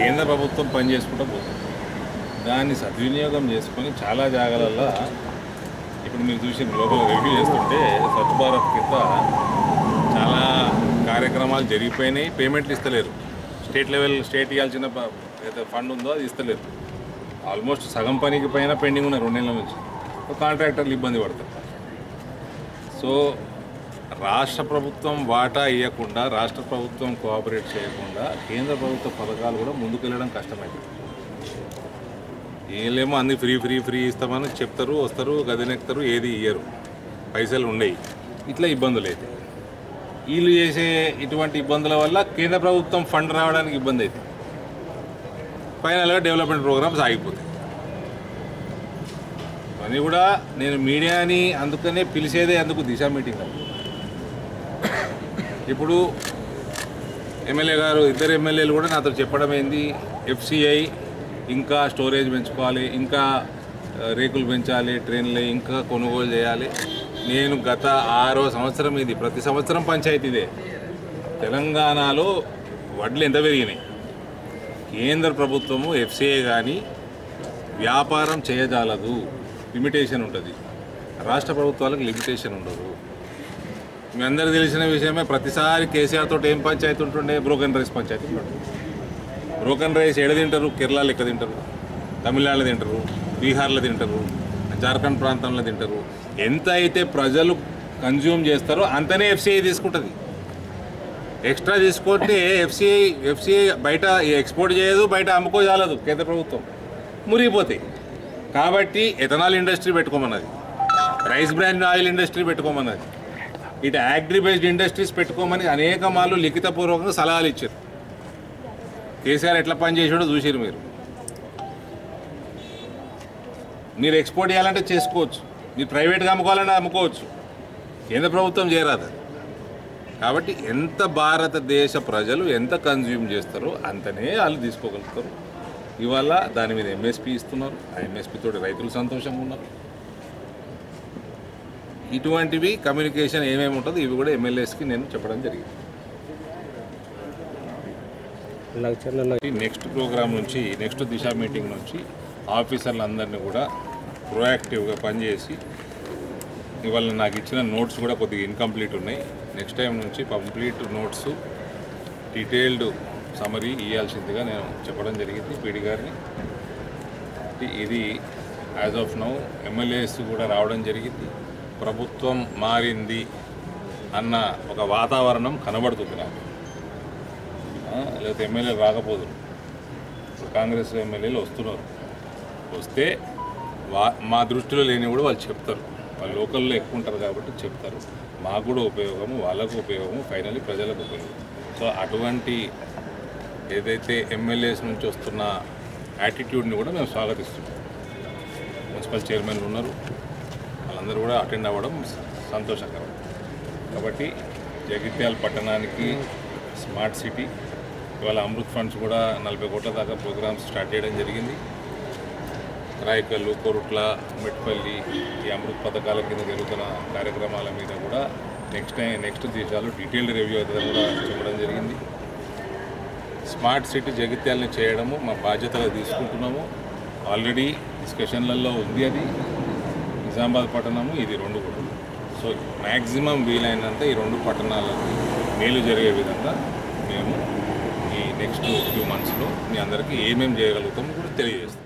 కేంద్ర ప్రభుత్వం పని చేసుకుంటూ పోతుంది. దాన్ని సద్వినియోగం చేసుకొని చాలా జాగాలలో ఇప్పుడు మీరు చూసి గ్లోబల్ రివ్యూ చేస్తుంటే స్వచ్ఛ భారత్ కింద చాలా కార్యక్రమాలు జరిగిపోయినాయి. పేమెంట్లు ఇస్తలేరు. స్టేట్ ఇవ్వాల్సిన ఫండ్ ఉందో అది ఇస్తలేరు. ఆల్మోస్ట్ సగం పనికి పైన పెండింగ్ ఉన్నాయి 2 నెలల నుంచి. కాంట్రాక్టర్లు ఇబ్బంది పడతారు. సో రాష్ట్ర ప్రభుత్వం వాటా ఇవ్వకుండా, రాష్ట్ర ప్రభుత్వం కోఆపరేట్ చేయకుండా కేంద్ర ప్రభుత్వ పథకాలు కూడా ముందుకెళ్ళడం కష్టమైంది. వీళ్ళేమో అన్ని ఫ్రీ ఇస్తామని చెప్తారు, వస్తారు, గదినెక్కుతారు, ఏది ఇయ్యరు, పైసలు ఉండయి. ఇట్లా ఇబ్బందులు అయితే వీళ్ళు చేసే ఇటువంటి ఇబ్బందుల వల్ల కేంద్ర ప్రభుత్వం ఫండ్ రావడానికి ఇబ్బంది అవుతుంది. ఫైనల్గా డెవలప్మెంట్ ప్రోగ్రామ్స్ ఆగిపోతాయి. అని కూడా నేను మీడియాని అందుకనే పిలిచేదే అందుకు దిశ మీటింగ్. ఇప్పుడు ఎమ్మెల్యే గారు, ఇద్దరు ఎమ్మెల్యేలు కూడా నాతో చెప్పడం ఏంది, FCI ఇంకా స్టోరేజ్ పెంచుకోవాలి, ఇంకా రేకులు పెంచాలి, ట్రైన్లు ఇంకా కొనుగోలు చేయాలి. నేను గత 6వ సంవత్సరం ఇది, ప్రతి సంవత్సరం పంచాయతీదే. తెలంగాణలో వడ్లు ఎంత పెరిగినాయి. కేంద్ర ప్రభుత్వము FCI కానీ వ్యాపారం చేయజాలదు, లిమిటేషన్ ఉంటుంది. రాష్ట్ర ప్రభుత్వాలకు లిమిటేషన్ ఉండదు. మీ అందరికీ తెలిసిన విషయమే. ప్రతిసారి కేసీఆర్ తోటి ఏం పంచాయతీ ఉంటుండే, బ్రోకెన్ రైస్ పంచాయతీ ఉంటుంది. బ్రోకెన్ రైస్ ఎడ తింటారు, కేరళలో ఎక్కడ తింటారు, తమిళనాడులో తింటారు, బీహార్లో తింటారు, జార్ఖండ్ ప్రాంతంలో తింటారు. ఎంత అయితే ప్రజలు కన్జ్యూమ్ చేస్తారో అంతనే FCI తీసుకుంటుంది. ఎక్స్ట్రా తీసుకుంటే FCI బయట ఎక్స్పోర్ట్ చేయదు, బయట అమ్ముకోజాలదు. కేంద్ర ప్రభుత్వం మురిగిపోతాయి. కాబట్టి ఎథనాల్ ఇండస్ట్రీ పెట్టుకోమన్నది, రైస్ బ్రాండ్ ఆయిల్ ఇండస్ట్రీ పెట్టుకోమన్నది, ఇటు అగ్రి బేస్డ్ ఇండస్ట్రీస్ పెట్టుకోమని అనేక మార్లు లిఖితపూర్వకంగా సలహాలు ఇచ్చారు. కేసీఆర్ ఎట్లా పనిచేసాడో చూసారు మీరు. మీరు ఎక్స్పోర్ట్ చేయాలంటే చేసుకోవచ్చు, మీరు ప్రైవేట్గా అమ్ముకోవాలంటే అమ్ముకోవచ్చు. కేంద్ర ప్రభుత్వం చేయరాదు. కాబట్టి ఎంత భారతదేశ ప్రజలు ఎంత కన్జ్యూమ్ చేస్తారో అంతనే వాళ్ళు తీసుకోగలుగుతారు. ఇవాళ దాని మీద MSP ఇస్తున్నారు. ఆ MSP తోటి రైతులు సంతోషంగా ఉన్నారు. ఇటువంటివి కమ్యూనికేషన్ ఏమేమి ఉంటుందో ఇవి కూడా ఎమ్మెల్యేస్కి నేను చెప్పడం జరిగింది. నెక్స్ట్ ప్రోగ్రామ్ నుంచి, నెక్స్ట్ దిశ మీటింగ్ నుంచి ఆఫీసర్లందరినీ కూడా ప్రోయాక్టివ్గా పనిచేసి, ఇవాళ నాకు ఇచ్చిన నోట్స్ కూడా కొద్దిగా ఇన్కంప్లీట్ ఉన్నాయి. నెక్స్ట్ టైం నుంచి కంప్లీట్ నోట్స్, డీటెయిల్డ్ సమరీ ఇవ్వాల్సిందిగా నేను చెప్పడం జరిగింది పీడి గారిని. ఇది యాజ్ ఆఫ్ నౌ ఎమ్మెల్యేస్ కూడా రావడం జరిగింది. ప్రభుత్వం మారింది అన్న ఒక వాతావరణం కనబడుతుంది నాకు. లేకపోతే ఎమ్మెల్యేలు రాకపోదు. కాంగ్రెస్ ఎమ్మెల్యేలు వస్తున్నారు. వస్తే మా దృష్టిలో లేని కూడా వాళ్ళు చెప్తారు. వాళ్ళు లోకల్లో ఎక్కువ ఉంటారు కాబట్టి చెప్తారు. మాకు కూడా ఉపయోగము, వాళ్ళకు ఉపయోగము, ఫైనల్లీ ప్రజలకు ఉపయోగం. సో అటువంటి ఏదైతే ఎమ్మెల్యేస్ నుంచి వస్తున్న యాటిట్యూడ్ని కూడా మేము స్వాగతిస్తున్నాం. మున్సిపల్ చైర్మన్లు ఉన్నారు, వాళ్ళందరూ కూడా అటెండ్ అవ్వడం సంతోషకరం. కాబట్టి జగిత్యాల పట్టణానికి స్మార్ట్ సిటీ, ఇవాళ అమృత్ ఫండ్స్ కూడా 40 కోట్ల దాకా ప్రోగ్రామ్స్ స్టార్ట్ చేయడం జరిగింది. రాయకల్లు, కోరుట్ల, మెట్పల్లి ఈ అమృత్ పథకాల కింద జరుగుతున్న కార్యక్రమాల మీద కూడా నెక్స్ట్ దిశాలు డీటెయిల్డ్ రివ్యూ అవుతుందని కూడా చెప్పడం జరిగింది. స్మార్ట్ సిటీ జగిత్యాలని చేయడము మా బాధ్యతగా తీసుకుంటున్నాము. ఆల్రెడీ డిస్కషన్లలో ఉంది. అది నిజామాబాద్ పట్టణము, ఇది 2 కూడా. సో మ్యాక్సిమం వీలైనంత ఈ 2 పట్టణాలకు మేలు జరిగే విధంగా మేము ఈ నెక్స్ట్ ఫ్యూ మంత్స్లో మీ అందరికీ ఏమేమి చేయగలుగుతామో కూడా తెలియజేస్తాం.